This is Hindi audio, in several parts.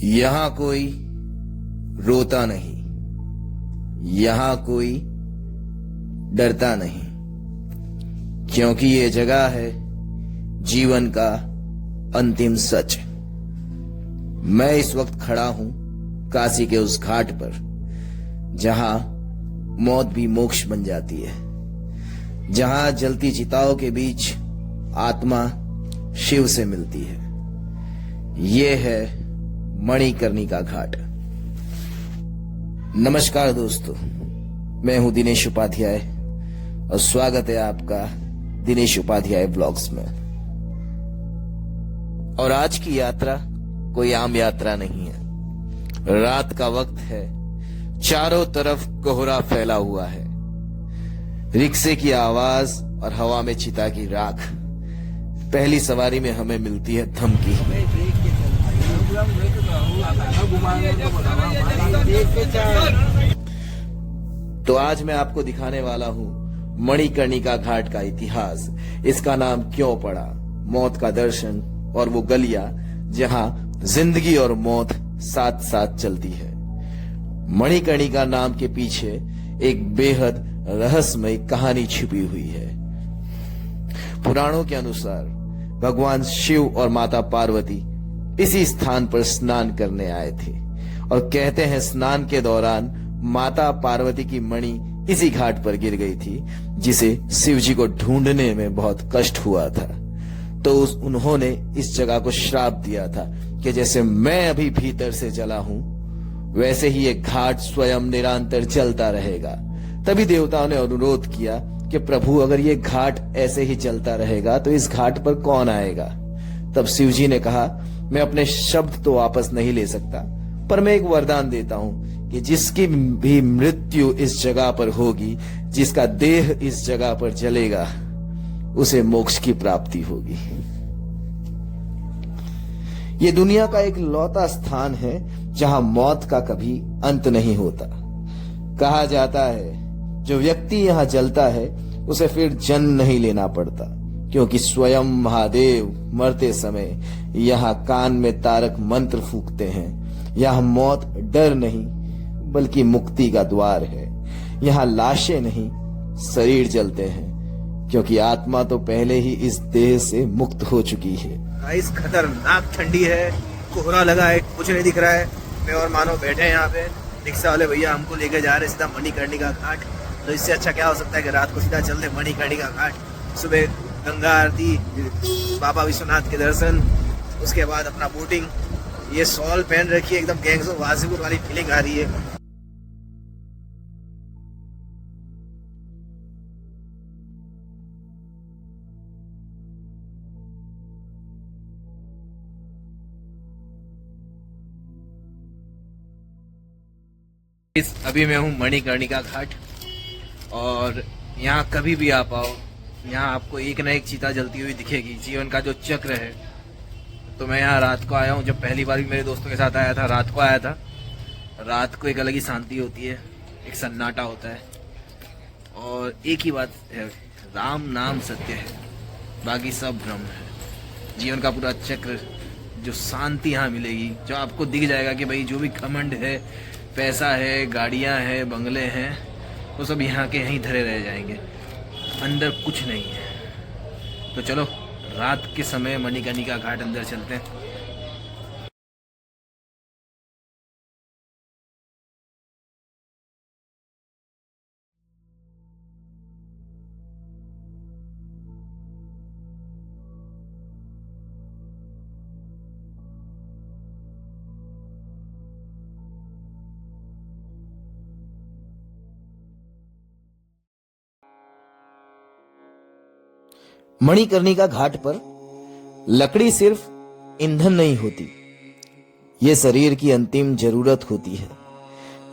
यहां कोई रोता नहीं, यहां कोई डरता नहीं, क्योंकि ये जगह है जीवन का अंतिम सच। मैं इस वक्त खड़ा हूं काशी के उस घाट पर जहां मौत भी मोक्ष बन जाती है, जहां जलती चिताओं के बीच आत्मा शिव से मिलती है। ये है मणिकर्णिका घाट। नमस्कार दोस्तों, मैं हूं दिनेश उपाध्याय और स्वागत है आपका दिनेश उपाध्याय ब्लॉग्स में। और आज की यात्रा कोई आम यात्रा नहीं है। रात का वक्त है, चारों तरफ कोहरा फैला हुआ है, रिक्शे की आवाज और हवा में चिता की राख। पहली सवारी में हमें मिलती है धमकी। तो आज मैं आपको दिखाने वाला हूं मणिकर्णिका घाट का इतिहास। इसका नाम क्यों पड़ा, मौत का दर्शन और वो गलियां जहां जिंदगी और मौत साथ साथ चलती है। मणिकर्णिका नाम के पीछे एक बेहद रहस्यमय कहानी छिपी हुई है। पुराणों के अनुसार भगवान शिव और माता पार्वती इसी स्थान पर स्नान करने आए थे और कहते हैं स्नान के दौरान माता पार्वती की मणि इसी घाट पर गिर गई थी, जिसे शिव जी को ढूंढने में बहुत कष्ट हुआ था। तो उन्होंने इस जगह को श्राप दिया था कि जैसे मैं अभी भीतर से जला हूं वैसे ही ये घाट स्वयं निरंतर जलता रहेगा। तभी देवताओं ने अनुरोध किया कि प्रभु अगर ये घाट ऐसे ही चलता रहेगा तो इस घाट पर कौन आएगा। तब शिव जी ने कहा, मैं अपने शब्द तो वापस नहीं ले सकता, पर मैं एक वरदान देता हूं कि जिसकी भी मृत्यु इस जगह पर होगी, जिसका देह इस जगह पर जलेगा, उसे मोक्ष की प्राप्ति होगी। ये दुनिया का एक लौता स्थान है जहां मौत का कभी अंत नहीं होता। कहा जाता है जो व्यक्ति यहां जलता है उसे फिर जन्म नहीं लेना पड़ता, क्योंकि स्वयं महादेव मरते समय यहाँ कान में तारक मंत्र फूंकते हैं। यहाँ मौत डर नहीं बल्कि मुक्ति का द्वार है। यहाँ लाशें नहीं शरीर जलते हैं, क्योंकि आत्मा तो पहले ही इस देह से मुक्त हो चुकी है। गाइस खतरनाक ठंडी है, कोहरा लगा है, कुछ नहीं दिख रहा है। मैं और मानो बैठे हैं यहाँ पे। रिक्शा वाले भैया हमको लेके जा रहे हैं सीधा मणिकर्णिका घाट। तो इससे अच्छा क्या हो सकता है कि रात को सीधा चल दे मणिकर्णिका घाट। सुबह गंगा आरती, बाबा विश्वनाथ के दर्शन, उसके बाद अपना बोटिंग। ये शॉल पहन रखी है, एकदम गैंग्स ऑफ वासेपुर वाली फीलिंग आ रही है। अभी मैं हूँ मणिकर्णिका घाट और यहाँ कभी भी आ पाओ, यहाँ आपको एक ना एक चिता जलती हुई दिखेगी। जीवन का जो चक्र है। तो मैं यहाँ रात को आया हूँ। जब पहली बार भी मेरे दोस्तों के साथ आया था, रात को आया था। रात को एक अलग ही शांति होती है, एक सन्नाटा होता है और एक ही बात है, राम नाम सत्य है, बाकी सब भ्रम है। जीवन का पूरा चक्र, जो शांति यहाँ मिलेगी, जो आपको दिख जाएगा कि भाई जो भी घमंड है, पैसा है, गाड़ियाँ हैं, बंगले हैं, वो सब यहाँ के यहीं धरे रह जाएंगे, अंदर कुछ नहीं है। तो चलो रात के समय मणिकर्णिका घाट अंदर चलते हैं। मणिकर्णिका घाट पर लकड़ी सिर्फ ईंधन नहीं होती, ये शरीर की अंतिम जरूरत होती है।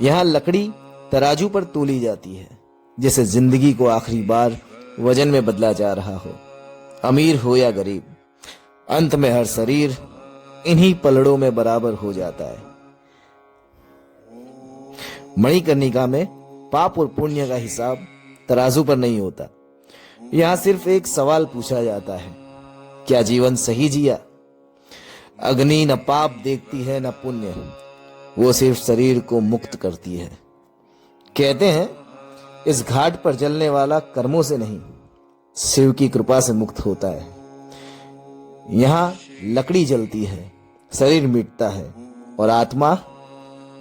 यहाँ लकड़ी तराजू पर तोली जाती है, जैसे जिंदगी को आखिरी बार वजन में बदला जा रहा हो। अमीर हो या गरीब, अंत में हर शरीर इन्हीं पलड़ों में बराबर हो जाता है। मणिकर्णिका में पाप और पुण्य का हिसाब तराजू पर नहीं होता। यहाँ सिर्फ एक सवाल पूछा जाता है, क्या जीवन सही जिया? अग्नि न पाप देखती है न पुण्य, वो सिर्फ शरीर को मुक्त करती है। कहते हैं इस घाट पर जलने वाला कर्मों से नहीं, शिव की कृपा से मुक्त होता है। यहाँ लकड़ी जलती है, शरीर मिटता है और आत्मा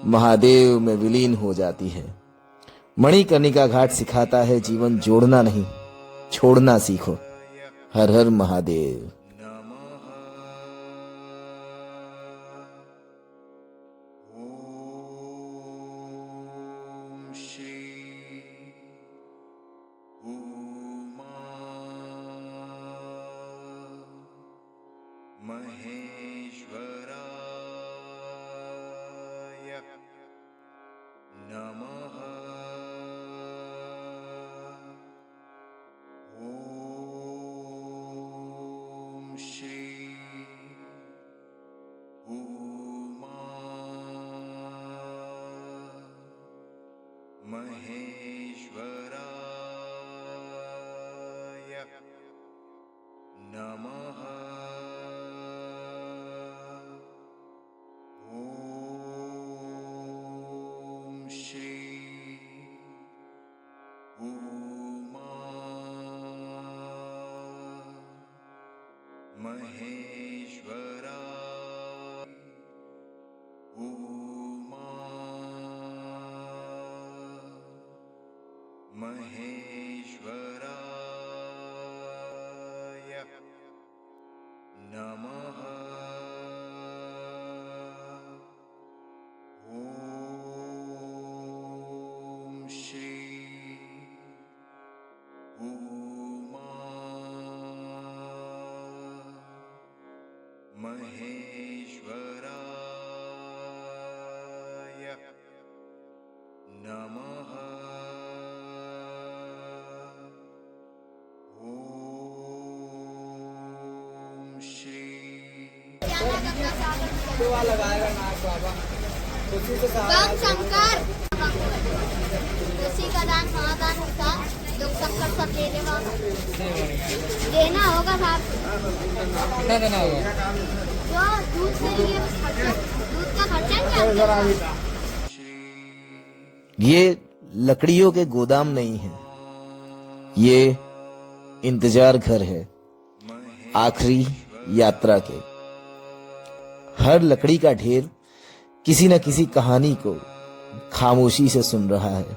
महादेव में विलीन हो जाती है। मणिकर्णिका घाट सिखाता है जीवन जोड़ना नहीं, छोड़ना सीखो। हर हर महादेव। गम शंकर उसी का दान महादान होता, दुख संकट सब लेने वाला देना होगा साहब। कितना देना होगा? जो दूध के लिए दूध का खर्चा क्या? ये लकड़ियों के गोदाम नहीं है, ये इंतजार घर है आखिरी यात्रा के। हर लकड़ी का ढेर किसी न किसी कहानी को खामोशी से सुन रहा है।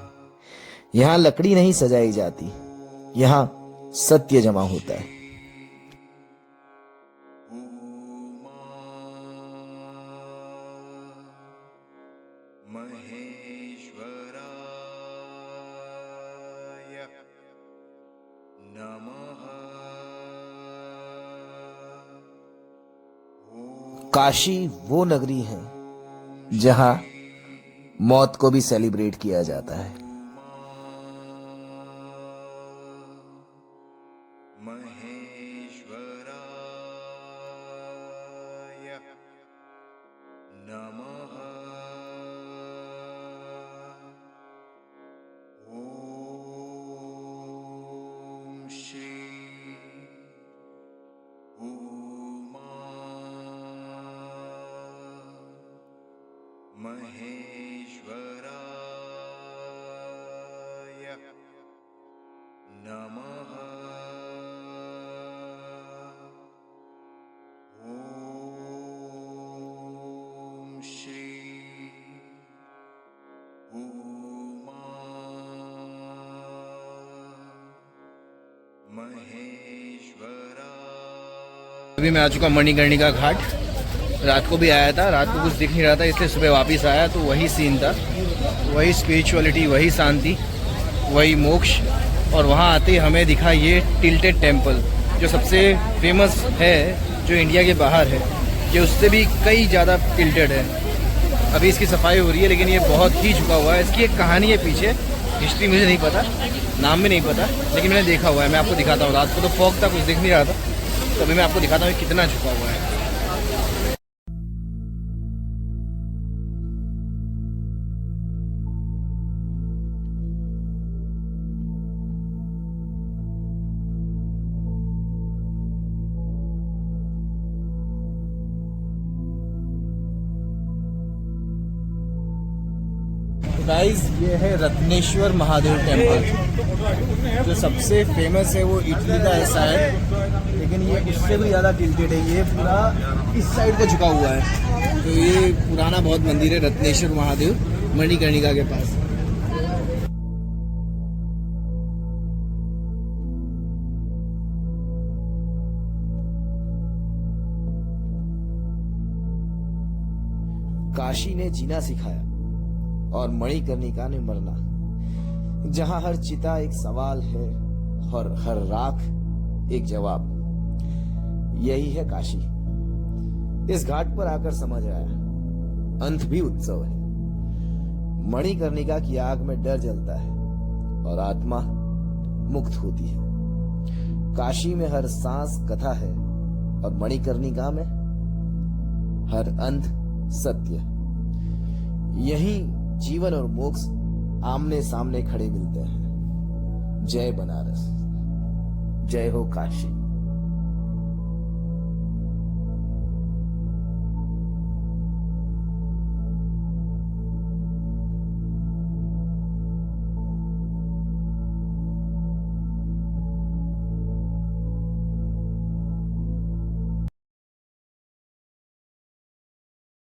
यहाँ लकड़ी नहीं सजाई जाती, यहाँ सत्य जमा होता है। काशी वो नगरी है जहां मौत को भी सेलिब्रेट किया जाता है। अभी मैं आ चुका मणिकर्णिका घाट। रात को भी आया था, रात को कुछ दिख नहीं रहा था, इसलिए सुबह वापस आया तो वही सीन था, वही स्पिरिचुअलिटी, वही शांति, वही मोक्ष। और वहाँ आते ही हमें दिखा ये टिल्टेड टेम्पल जो सबसे फेमस है, जो इंडिया के बाहर है। ये उससे भी कई ज़्यादा टिल्टेड है। अभी इसकी सफाई हो रही है, लेकिन ये बहुत ही झुका हुआ है। इसकी एक कहानी है पीछे, हिस्ट्री मुझे नहीं पता, नाम भी नहीं पता, लेकिन मैंने देखा हुआ है। मैं आपको दिखाता हूँ। रात को तो फॉग था, कुछ दिख नहीं रहा था, तो अभी मैं आपको दिखाता हूँ कितना झुका हुआ है। गाइस ये है रत्नेश्वर महादेव टेम्पल, जो सबसे फेमस है वो इटली का ऐसा है, लेकिन ये उससे भी ज़्यादा टिल्टेड है। ये पूरा इस साइड को झुका हुआ है। तो ये पुराना बहुत मंदिर है रत्नेश्वर महादेव मणिकर्णिका के पास। काशी ने जीना सिखाया और मणिकर्णिका ने मरना। जहां हर चिता एक सवाल है और हर राख एक जवाब, यही है काशी। इस घाट पर आकर समझ आया, अंत भी उत्सव है। मणिकर्णिका की आग में डर जलता है और आत्मा मुक्त होती है। काशी में हर सांस कथा है और मणिकर्णिका में हर अंत सत्य। यही जीवन और मोक्ष आमने सामने खड़े मिलते हैं। जय बनारस, जय हो काशी।